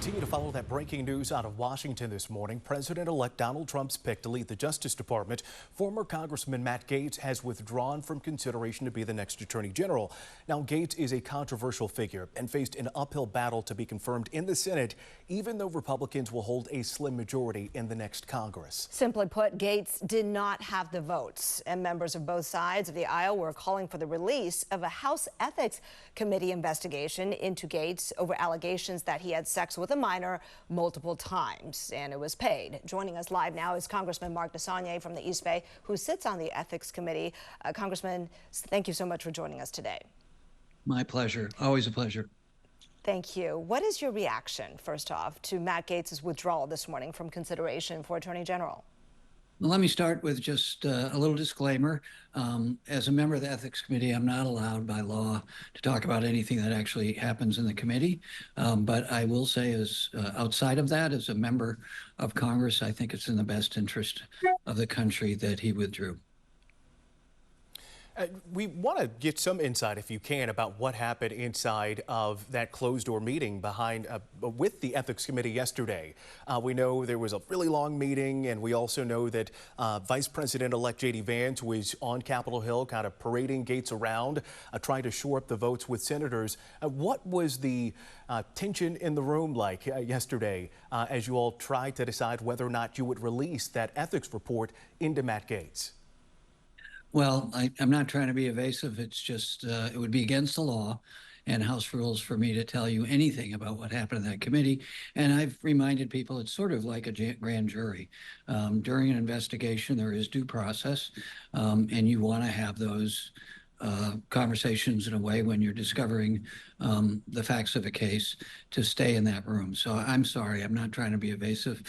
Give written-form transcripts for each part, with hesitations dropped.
Continue to follow that breaking news out of Washington this morning. President-elect Donald Trump's pick to lead the Justice Department, former Congressman Matt Gaetz, has withdrawn from consideration to be the next Attorney General. Now, Gaetz is a controversial figure and faced an uphill battle to be confirmed in the Senate, even though Republicans will hold a slim majority in the next Congress. Simply put, Gaetz did not have the votes, and members of both sides of the aisle were calling for the release of a House Ethics Committee investigation into Gaetz over allegations that he had sex with a minor multiple times, and it was paid. Joining us live now is Congressman Mark Desaulnier from the East Bay, who sits on the Ethics Committee. Congressman, thank you so much for joining us today. My pleasure. Always a pleasure. Thank you. What is your reaction, first off, to Matt Gaetz's withdrawal this morning from consideration for Attorney General? Well, let me start with just a little disclaimer. As a member of the Ethics Committee, I'm not allowed by law to talk about anything that actually happens in the committee. But I will say, as outside of that, as a member of Congress, I think it's in the best interest of the country that he withdrew. We want to get some insight, if you can, about what happened inside of that closed-door meeting with the Ethics Committee yesterday. We know there was a really long meeting, and we also know that Vice President-elect J.D. Vance was on Capitol Hill kind of parading Gaetz around, trying to shore up the votes with senators. What was the tension in the room like yesterday as you all tried to decide whether or not you would release that ethics report into Matt Gaetz? Well, I'm not trying to be evasive. It's just it would be against the law and House rules for me to tell you anything about what happened in that committee. And I've reminded people it's sort of like a grand jury. During an investigation, there is due process, and you want to have those conversations in a way when you're discovering the facts of a case to stay in that room. So I'm sorry, I'm not trying to be evasive.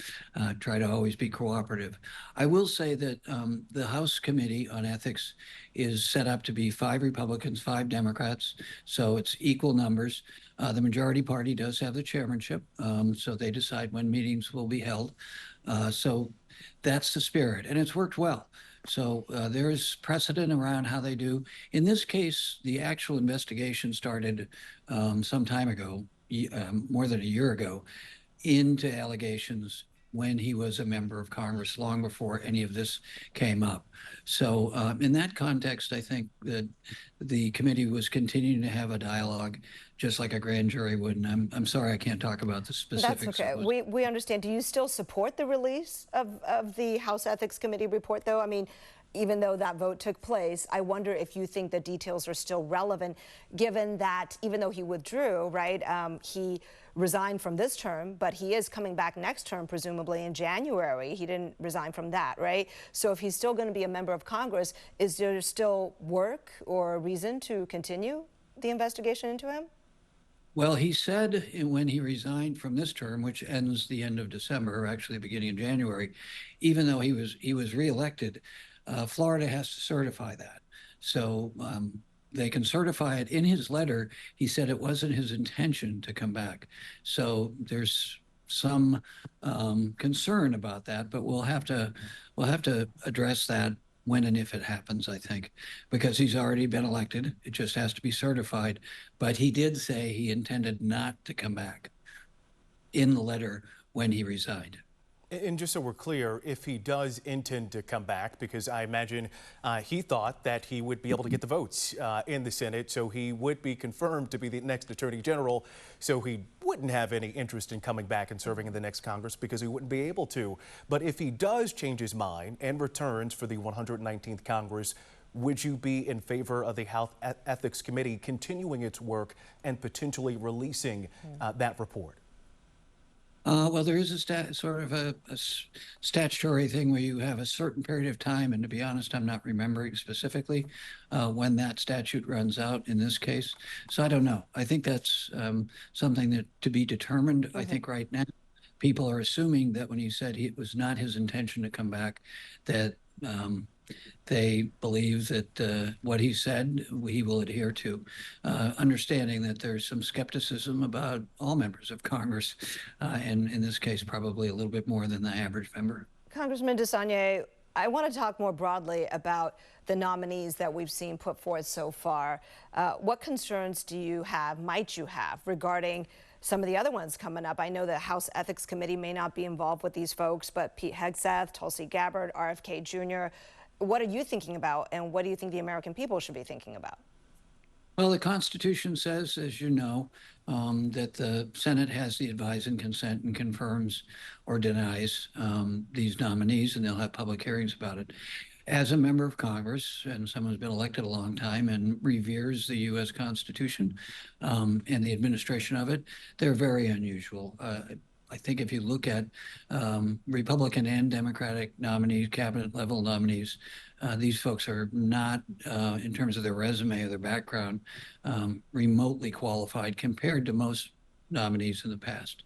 Try to always be cooperative. I will say that the House Committee on Ethics is set up to be 5 Republicans, 5 Democrats, so it's equal numbers. The majority party does have the chairmanship, so they decide when meetings will be held. So that's the spirit, and it's worked well. So there is precedent around how they do. In this case, the actual investigation started some time ago, more than a year ago, into allegations when he was a member of Congress, long before any of this came up. So in that context, I think that the committee was continuing to have a dialogue just like a grand jury would. And I'm sorry I can't talk about the specifics. That's okay. We understand. Do you still support the release of the House Ethics Committee report, though? I mean, even though that vote took place, I wonder if you think the details are still relevant, given that even though he withdrew, right, he resigned from this term, but he is coming back next term, presumably in January. He didn't resign from that, right? So if he's still going to be a member of Congress, is there still work or reason to continue the investigation into him? Well, he said when he resigned from this term, which ends the end of December, or actually the beginning of January, even though he was reelected, Florida has to certify that. So they can certify it. In his letter, he said it wasn't his intention to come back. So there's some concern about that, but we'll have to address that when and if it happens, I think, because he's already been elected. It just has to be certified. But he did say he intended not to come back in the letter when he resigned. And just so we're clear, if he does intend to come back, because I imagine he thought that he would be able to get the votes in the Senate, so he would be confirmed to be the next Attorney General, so he wouldn't have any interest in coming back and serving in the next Congress because he wouldn't be able to. But if he does change his mind and returns for the 119th Congress, would you be in favor of the House Ethics Committee continuing its work and potentially releasing that report? Well, there is a sort of a statutory thing where you have a certain period of time, and to be honest, I'm not remembering specifically when that statute runs out in this case. So I don't know. I think that's something that to be determined. I think right now people are assuming that when he said it was not his intention to come back, that they believe that what he said he will adhere to, understanding that there's some skepticism about all members of Congress, and in this case probably a little bit more than the average member. Congressman Desaulnier, I want to talk more broadly about the nominees that we've seen put forth so far. What concerns do you have, might you have, regarding some of the other ones coming up. I know the House Ethics Committee may not be involved with these folks, but Pete Hegseth, Tulsi Gabbard, RFK Jr. What are you thinking about, and what do you think the American people should be thinking about? Well, the Constitution says, as you know, that the Senate has the advise and consent and confirms or denies these nominees, and they'll have public hearings about it. As a member of Congress and someone who's been elected a long time and reveres the U.S. Constitution and the administration of it, they're very unusual. I think if you look at Republican and Democratic nominees, cabinet level nominees, these folks are not, in terms of their resume or their background, remotely qualified compared to most nominees in the past.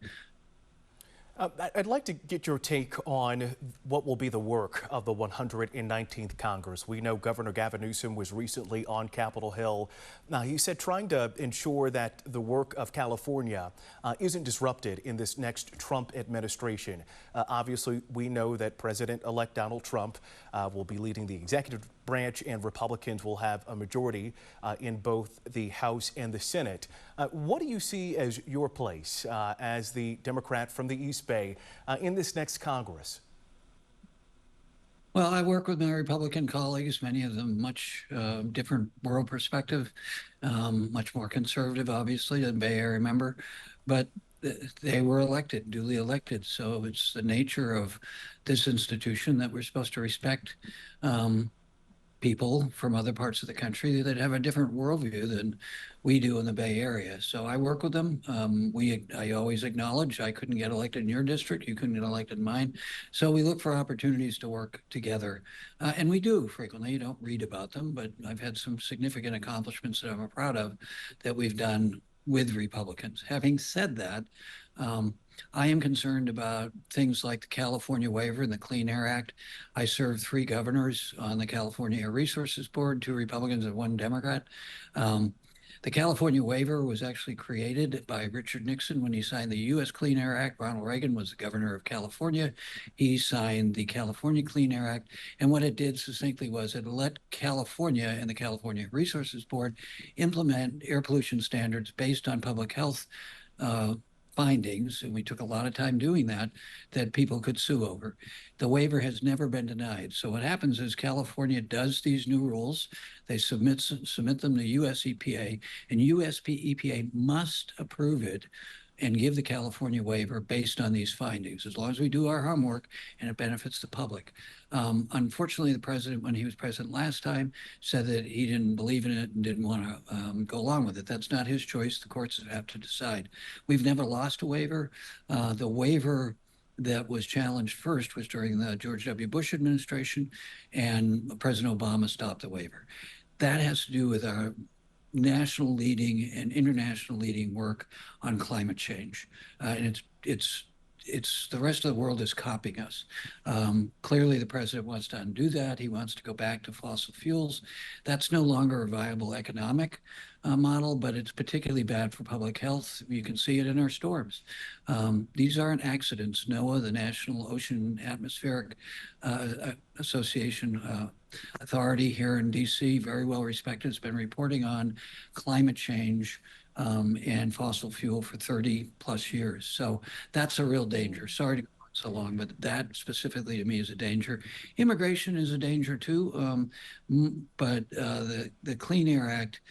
I'd like to get your take on what will be the work of the 119th Congress. We know Governor Gavin Newsom was recently on Capitol Hill. Now, he said trying to ensure that the work of California isn't disrupted in this next Trump administration. Obviously, we know that President-elect Donald Trump will be leading the executive branch, and Republicans will have a majority in both the House and the Senate. What do you see as your place as the Democrat from the East Bay in this next Congress? Well, I work with my Republican colleagues, many of them much different world perspective, much more conservative, obviously, than Bay Area member, but they were elected, duly elected. So it's the nature of this institution that we're supposed to respect people from other parts of the country that have a different worldview than we do in the Bay Area. So I work with them. I always acknowledge I couldn't get elected in your district, you couldn't get elected in mine. So we look for opportunities to work together. And we do frequently. You don't read about them, but I've had some significant accomplishments that I'm proud of that we've done with Republicans. Having said that, I am concerned about things like the California waiver and the Clean Air Act. I served 3 governors on the California Air Resources Board, 2 Republicans and 1 Democrat. The California waiver was actually created by Richard Nixon when he signed the U.S. Clean Air Act. Ronald Reagan was the governor of California. He signed the California Clean Air Act. And what it did succinctly was it let California and the California Resources Board implement air pollution standards based on public health findings, and we took a lot of time doing that, that people could sue over. The waiver has never been denied. So what happens is California does these new rules, they submit them to US EPA, and US EPA must approve it and give the California waiver based on these findings, as long as we do our homework and it benefits the public. Unfortunately, the president, when he was president last time, said that he didn't believe in it and didn't want to go along with it. That's not his choice. The courts have to decide. We've never lost a waiver. The waiver that was challenged first was during the George W. Bush administration, and President Obama stopped the waiver. That has to do with our national leading and international leading work on climate change. And it's the rest of the world is copying us. Clearly, the president wants to undo that. He wants to go back to fossil fuels. That's no longer a viable economic model, but it's particularly bad for public health. You can see it in our storms. These aren't accidents. NOAA, the National Ocean Atmospheric Association authority here in DC, very well respected, has been reporting on climate change and fossil fuel for 30 plus years. So that's a real danger. Sorry to go on so long, but that specifically to me is a danger. Immigration is a danger too, but the Clean Air Act,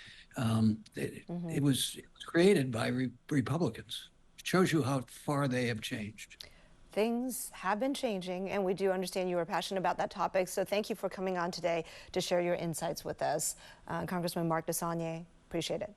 it was created by Republicans. It shows you how far they have changed. Things have been changing, and we do understand you are passionate about that topic. So thank you for coming on today to share your insights with us. Congressman Mark Desaulnier, appreciate it.